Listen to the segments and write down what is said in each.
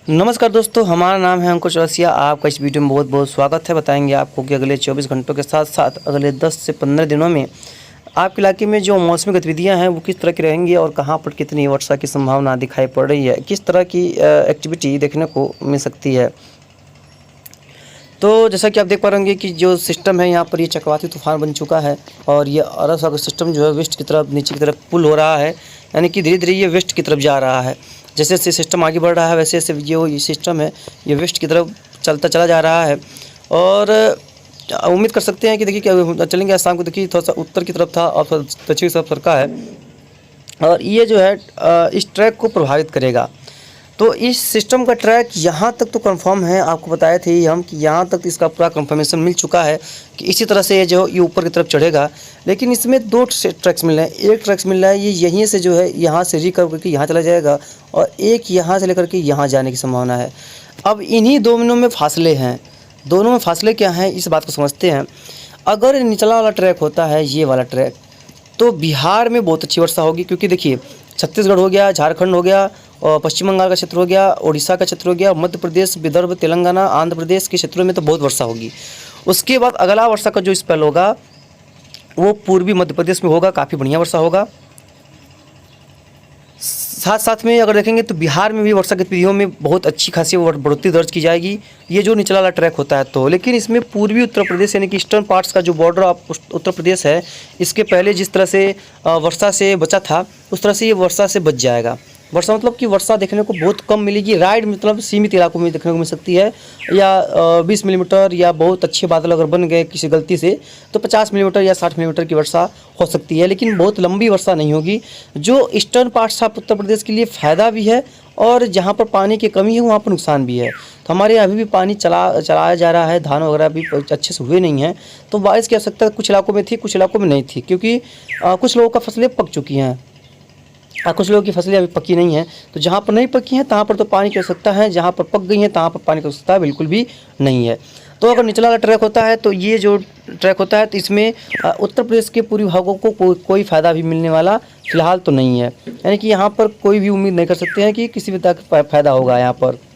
नमस्कार दोस्तों, हमारा नाम है अंकुश रसिया। आपका इस वीडियो में बहुत बहुत स्वागत है। बताएंगे आपको कि अगले 24 घंटों के साथ साथ अगले 10 से 15 दिनों में आपके इलाके में जो मौसमी गतिविधियां हैं वो किस तरह की रहेंगी और कहां पर कितनी वर्षा की संभावना दिखाई पड़ रही है, किस तरह की एक्टिविटी देखने को मिल सकती है। तो जैसा कि आप देख पा रहे होंगे कि जो सिस्टम है यहाँ पर ये चक्रवाती तूफान बन चुका है और ये अरब सागर सिस्टम जो है वेस्ट की तरफ नीचे की तरफ पुल हो रहा है, यानी कि धीरे धीरे ये वेस्ट की तरफ जा रहा है। जैसे जैसे सिस्टम आगे बढ़ रहा है वैसे वैसे जो ये सिस्टम है ये वेस्ट की तरफ चलता चला जा रहा है। और उम्मीद कर सकते हैं कि देखिए क्या चलेंगे, आज शाम को देखिए थोड़ा सा उत्तर की तरफ था और थोड़ा दक्षिण की तरफ सरका है और ये जो है इस ट्रैक को प्रभावित करेगा। तो इस सिस्टम का ट्रैक यहाँ तक तो कंफर्म है, आपको बताए थे हम कि यहाँ तक इसका पूरा कंफर्मेशन मिल चुका है कि इसी तरह से ये ऊपर की तरफ चढ़ेगा। लेकिन इसमें दो ट्रैक्स मिल रहे हैं। एक ट्रैक्स मिल रहा है ये यहीं से जो है यहाँ से रिकवर करके यहाँ चला जाएगा और एक यहाँ से लेकर के यहाँ जाने की संभावना है। अब इन्हीं दोनों में फासले हैं। दोनों में फासले क्या हैं इस बात को समझते हैं। अगर निचला वाला ट्रैक होता है ये वाला ट्रैक, तो बिहार में बहुत अच्छी वर्षा होगी, क्योंकि देखिए छत्तीसगढ़ हो गया, झारखंड हो गया और पश्चिम बंगाल का क्षेत्र हो गया, उड़ीसा का क्षेत्र हो गया, मध्य प्रदेश, विदर्भ, तेलंगाना, आंध्र प्रदेश के क्षेत्रों में तो बहुत वर्षा होगी। उसके बाद अगला वर्षा का जो स्पेल होगा वो पूर्वी मध्य प्रदेश में होगा, काफ़ी बढ़िया वर्षा होगा। साथ साथ में अगर देखेंगे तो बिहार में भी वर्षा गतिविधियों में बहुत अच्छी खासी बढ़ोतरी दर्ज की जाएगी, ये जो निचला वाला ट्रैक होता है। तो लेकिन इसमें पूर्वी उत्तर प्रदेश यानी कि ईस्टर्न पार्ट्स का जो बॉर्डर ऑफ उत्तर प्रदेश है, इसके पहले जिस तरह से वर्षा से बचा था उस तरह से ये वर्षा से बच जाएगा। वर्षा मतलब कि वर्षा देखने को बहुत कम मिलेगी। राइड मतलब सीमित इलाकों में देखने को मिल सकती है, या 20 मिलीमीटर, या बहुत अच्छे बादल अगर बन गए किसी गलती से तो 50 मिलीमीटर या 60 मिलीमीटर की वर्षा हो सकती है, लेकिन बहुत लंबी वर्षा नहीं होगी। जो eastern parts of Uttar Pradesh के लिए फ़ायदा भी है और जहाँ पर पानी की कमी है वहाँ पर नुकसान भी है। तो हमारे यहाँ अभी भी पानी चलाया जा रहा है, धान वगैरह भी अच्छे से हुए नहीं हैं। तो बारिश की आवश्यकता कुछ इलाकों में थी, कुछ इलाकों में नहीं थी, क्योंकि कुछ लोगों का फसलें पक चुकी हैं, कुछ लोगों की फसलें अभी पकी नहीं हैं। तो जहाँ पर नहीं पकी हैं तहाँ पर तो पानी की आवश्यकता है, जहाँ पर पक गई हैं तहाँ पर पानी की आवश्यकता बिल्कुल भी नहीं है। तो अगर निचला वाला ट्रैक होता है तो ये जो ट्रैक होता है तो इसमें उत्तर प्रदेश के पूर्वी भागों को कोई फ़ायदा भी मिलने वाला फ़िलहाल तो नहीं है, यानी कि यहाँ पर कोई भी उम्मीद नहीं कर सकते हैं कि किसी भी तरह का फ़ायदा होगा यहाँ पर।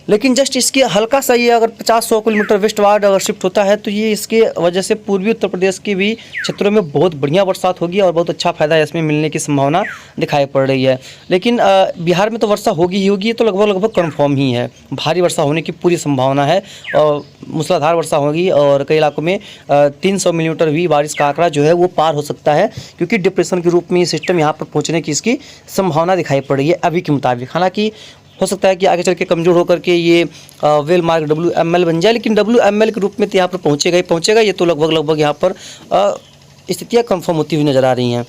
लेकिन जस्ट इसके हल्का सा ये अगर 50-100 किलोमीटर वेस्टवार्ड अगर शिफ्ट होता है तो ये इसके वजह से पूर्वी उत्तर प्रदेश के भी क्षेत्रों में बहुत बढ़िया बरसात होगी और बहुत अच्छा फ़ायदा इसमें मिलने की संभावना दिखाई पड़ रही है। लेकिन बिहार में तो वर्षा होगी ही होगी, ये तो लगभग कन्फर्म ही है। भारी वर्षा होने की पूरी संभावना है और मूसलाधार वर्षा होगी और कई इलाकों में 300 मिलीमीटर भी बारिश का आंकड़ा जो है वो पार हो सकता है, क्योंकि डिप्रेशन के रूप में ये सिस्टम यहाँ पर पहुँचने की इसकी संभावना दिखाई पड़ रही है अभी के मुताबिक। हालाँकि हो सकता है कि आगे चल के कमज़ोर होकर के ये वेल मार्क WML बन जाए, लेकिन WML के रूप में तो यहाँ पर पहुँचेगा ये तो लगभग यहाँ पर स्थितियाँ कंफर्म होती हुई नज़र आ रही हैं।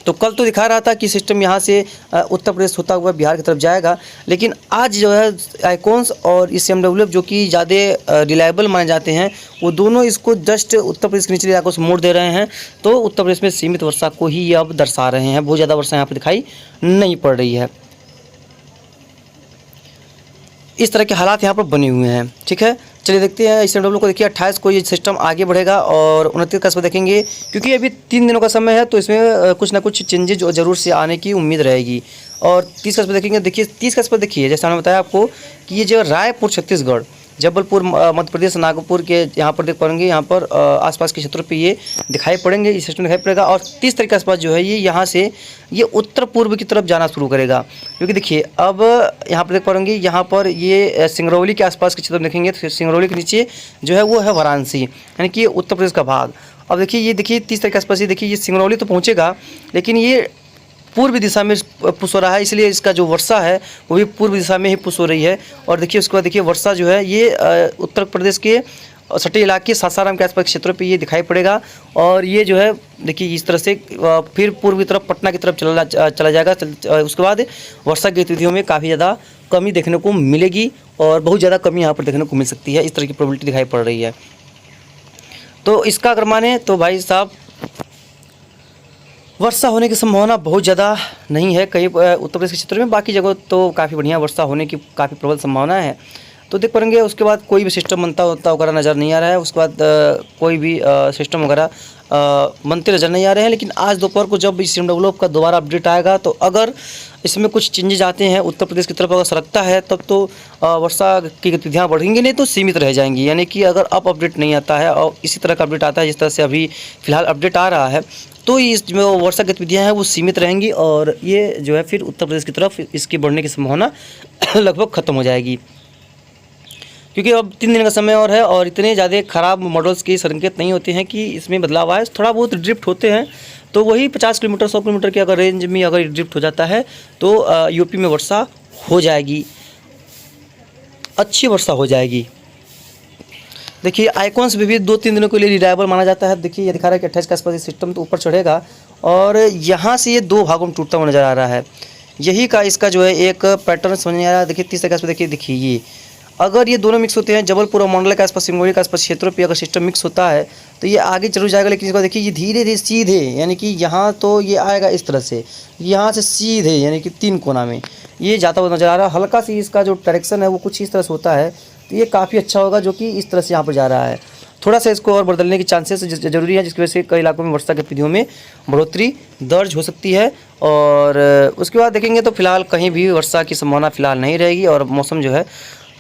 तो कल तो दिखा रहा था कि सिस्टम यहाँ से उत्तर प्रदेश होता हुआ बिहार की तरफ जाएगा, लेकिन आज जो है आइकॉन्स और SMWF जो कि ज़्यादा रिलायबल माने जाते हैं वो दोनों इसको जस्ट उत्तर प्रदेश के निचले इलाकों से मोड़ दे रहे हैं। तो उत्तर प्रदेश में सीमित वर्षा को ही अब दर्शा रहे हैं, बहुत ज़्यादा वर्षा यहाँ पर दिखाई नहीं पड़ रही है। इस तरह के हालात यहाँ पर बने हुए हैं। ठीक है, चलिए देखते हैं SMW को। देखिए 28 को ये सिस्टम आगे बढ़ेगा और 29 का इस पर देखेंगे, क्योंकि अभी 3 दिनों का समय है तो इसमें कुछ ना कुछ चेंजेज ज़रूर से आने की उम्मीद रहेगी। और 30 का इस पर देखेंगे। देखिए 30 का इस पर देखिए, जैसे हमने बताया आपको कि ये जो रायपुर छत्तीसगढ़, जबलपुर मध्य प्रदेश, नागपुर के यहाँ पर देख पाएंगे, यहाँ पर आसपास के क्षेत्रों पे ये दिखाई पड़ेंगे, ये सिस्टम दिखाई पड़ेगा। और 30 तारीख के आसपास जो है ये यहाँ से ये उत्तर पूर्व की तरफ जाना शुरू करेगा, क्योंकि देखिए अब यहाँ पर देख पाएंगे, यहाँ पर ये सिंगरौली के आसपास के क्षेत्र देखेंगे तो सिंगरौली के नीचे जो है वो है वाराणसी, यानी कि उत्तर प्रदेश का भाग। अब देखिए ये देखिए 30 तारीख के आसपास ये देखिए ये सिंगरौली तो पहुँचेगा, लेकिन ये पूर्व दिशा में पुश हो रहा है, इसलिए इसका जो वर्षा है वो भी पूर्व दिशा में ही पुश हो रही है। और देखिए उसके बाद देखिए वर्षा जो है ये उत्तर प्रदेश के सटे इलाके सासाराम के आसपास क्षेत्रों पे ये दिखाई पड़ेगा। और ये जो है देखिए इस तरह से फिर पूर्व की तरफ पटना की तरफ चला जाएगा। उसके बाद वर्षा गतिविधियों में काफ़ी ज़्यादा कमी देखने को मिलेगी और बहुत ज़्यादा कमी यहाँ पर देखने को मिल सकती है, इस तरह की प्रोबेबिलिटी दिखाई पड़ रही है। तो इसका अगर माने तो भाई साहब वर्षा होने की संभावना बहुत ज़्यादा नहीं है कहीं उत्तर प्रदेश के क्षेत्र में, बाकी जगह तो काफ़ी बढ़िया वर्षा होने की काफ़ी प्रबल संभावना है। तो देख पाएंगे उसके बाद कोई भी सिस्टम बनता होता वगैरह नज़र नहीं आ रहा है। उसके बाद कोई भी सिस्टम वगैरह बनते नजर नहीं आ रहे हैं। लेकिन आज दोपहर को जब इस CMWF का दोबारा अपडेट आएगा तो अगर इसमें कुछ चेंजेज आते हैं उत्तर प्रदेश की तरफ अगर सरकता है तब तो वर्षा की गतिविधियाँ बढ़ेंगी, नहीं तो सीमित रह जाएंगी। यानी कि अगर अब अपडेट नहीं आता है और इसी तरह का अपडेट आता है जिस तरह से अभी फ़िलहाल अपडेट आ रहा है, तो इस जो वर्षा गतिविधियाँ हैं वो सीमित रहेंगी और ये जो है फिर उत्तर प्रदेश की तरफ इसकी बढ़ने की संभावना लगभग ख़त्म हो जाएगी। क्योंकि अब 3 दिन का समय और है और इतने ज़्यादा ख़राब मॉडल्स के संकेत नहीं होते हैं कि इसमें बदलाव आए। थोड़ा बहुत ड्रिफ्ट होते हैं तो वही 50 किलोमीटर 100 किलोमीटर की अगर रेंज में अगर ड्रिफ्ट हो जाता है तो यूपी में वर्षा हो जाएगी, अच्छी वर्षा हो जाएगी। देखिए आइकॉन्स भी 2-3 दिनों के लिए रिलायबल माना जाता है। देखिए ये दिखा रहा है कि 28 के आसपास सिस्टम तो ऊपर चढ़ेगा और यहाँ से ये 2 भागों में टूटता हुआ नज़र आ रहा है। यही का इसका जो है एक पैटर्न समझ में आ रहा है। देखिए 30 के आसपास देखिए ये अगर ये दोनों मिक्स होते हैं, जबलपुर और मंडला के आसपास सिंगरौली के आसपास क्षेत्रों पे अगर सिस्टम मिक्स होता है तो ये आगे जरूर जाएगा। लेकिन इसको देखिए ये धीरे धीरे सीधे, यानी कि यहाँ तो ये आएगा इस तरह से, यहाँ से सीधे यानी कि 3 कोना में ये जाता हुआ नज़र आ रहा है। हल्का सी इसका जो डायरेक्शन है वो कुछ इस तरह से होता है तो ये काफ़ी अच्छा होगा, जो कि इस तरह से यहाँ पर जा रहा है। थोड़ा सा इसको और बदलने की चांसेस जरूरी है, जिसकी वजह से कई इलाकों में वर्षा गतिविधियों में बढ़ोतरी दर्ज हो सकती है। और उसके बाद देखेंगे तो फिलहाल कहीं भी वर्षा की संभावना फिलहाल नहीं रहेगी और मौसम जो है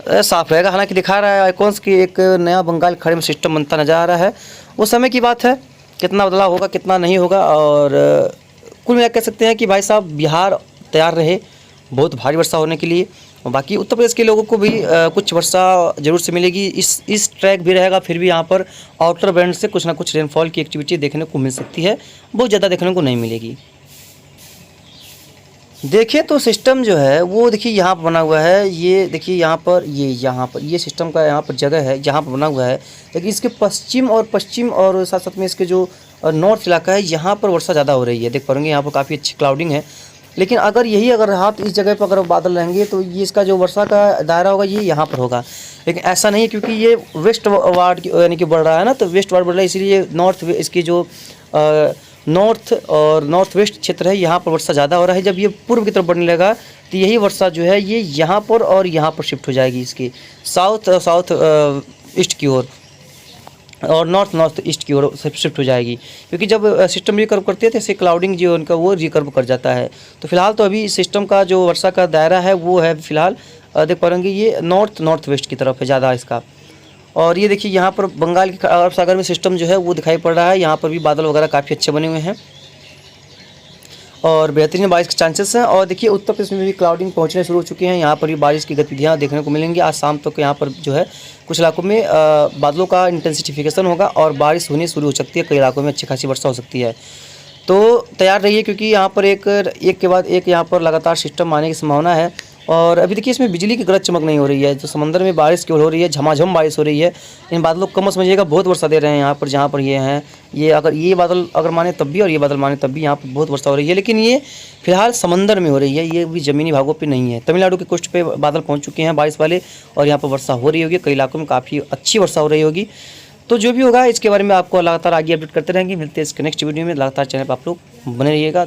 साफ रहेगा। हालांकि दिखा रहा है आइकॉन्स की एक नया बंगाल खाड़ी में सिस्टम बनता नजर आ रहा है। वो समय की बात है, कितना बदलाव होगा कितना नहीं होगा। और कुल मिला कह सकते हैं कि भाई साहब बिहार तैयार रहे बहुत भारी वर्षा होने के लिए। और बाकी उत्तर प्रदेश के लोगों को भी कुछ वर्षा जरूर से मिलेगी। इस ट्रैक भी रहेगा, फिर भी यहाँ पर आउटर बैंड से कुछ ना कुछ रेनफॉल की एक्टिविटी देखने को मिल सकती है, बहुत ज़्यादा देखने को नहीं मिलेगी। देखिए तो सिस्टम जो है वो देखिए यहाँ पर बना हुआ है, ये देखिए यहाँ पर ये सिस्टम का यहाँ पर जगह है जहाँ पर बना हुआ है। लेकिन इसके पश्चिम और साथ साथ में इसके जो नॉर्थ इलाका है यहाँ पर वर्षा ज़्यादा हो रही है। देख पाएंगे यहाँ पर काफ़ी अच्छी क्लाउडिंग है। लेकिन अगर यही अगर रहा तो इस जगह पर अगर बादल रहेंगे तो ये इसका जो वर्षा का दायरा होगा ये यहाँ पर होगा। लेकिन ऐसा नहीं है क्योंकि ये वेस्ट वार्ड यानी कि बढ़ रहा है ना, तो वेस्ट वार्ड बढ़ रहा है, इसलिए नॉर्थ इसकी जो नॉर्थ और नॉर्थ वेस्ट क्षेत्र है यहाँ पर वर्षा ज़्यादा हो रहा है। जब ये पूर्व की तरफ बढ़ने लगा तो यही वर्षा जो है ये यहाँ पर और यहाँ पर शिफ्ट हो जाएगी, इसकी साउथ ईस्ट की ओर और नॉर्थ ईस्ट की ओर शिफ्ट हो जाएगी। क्योंकि जब सिस्टम रिकर्व करती है तो इससे क्लाउडिंग जो उनका वो रिकर्व कर जाता है। तो फिलहाल तो अभी सिस्टम का जो वर्षा का दायरा है वो है फिलहाल देख पाएंगे ये नॉर्थ वेस्ट की तरफ है ज़्यादा इसका। और ये देखिए यहाँ पर बंगाल की अरब सागर में सिस्टम जो है वो दिखाई पड़ रहा है। यहाँ पर भी बादल वगैरह काफ़ी अच्छे बने हुए हैं और बेहतरीन बारिश के चांसेस हैं। और देखिए उत्तर प्रदेश में भी क्लाउडिंग पहुँचने शुरू हो चुकी हैं, यहाँ पर भी बारिश की गतिविधियाँ देखने को मिलेंगी। आज शाम तक यहाँ पर जो है कुछ इलाकों में बादलों का इंटेंसिफिकेशन होगा और बारिश होनी शुरू हो सकती है, कई इलाकों में अच्छी खासी वर्षा हो सकती है। तो तैयार रहिए क्योंकि यहाँ पर एक के बाद एक यहाँ पर लगातार सिस्टम आने की संभावना है। और अभी देखिए इसमें बिजली की गरज चमक नहीं हो रही है, जो समंदर में बारिश केवल हो रही है, झमाझम बारिश हो रही है। इन बादलों को कम समझिएगा, बहुत वर्षा दे रहे हैं यहाँ पर जहाँ पर ये हैं। ये अगर ये बादल अगर माने तब भी और ये बादल माने तब भी यहाँ पर बहुत वर्षा हो रही है। लेकिन ये फिलहाल समंदर में हो रही है, ये भी ज़मीनी भागों पर नहीं है। तमिलनाडु के कोस्ट पे बादल पहुँच चुके हैं बारिश वाले और यहाँ पर वर्षा हो रही होगी, कई इलाकों में काफ़ी अच्छी वर्षा हो रही होगी। तो जो भी होगा इसके बारे में आपको लगातार आगे अपडेट करते रहेंगे। मिलते हैं इसके नेक्स्ट वीडियो में। लगातार चैनल पर आप लोग बने रहिएगा।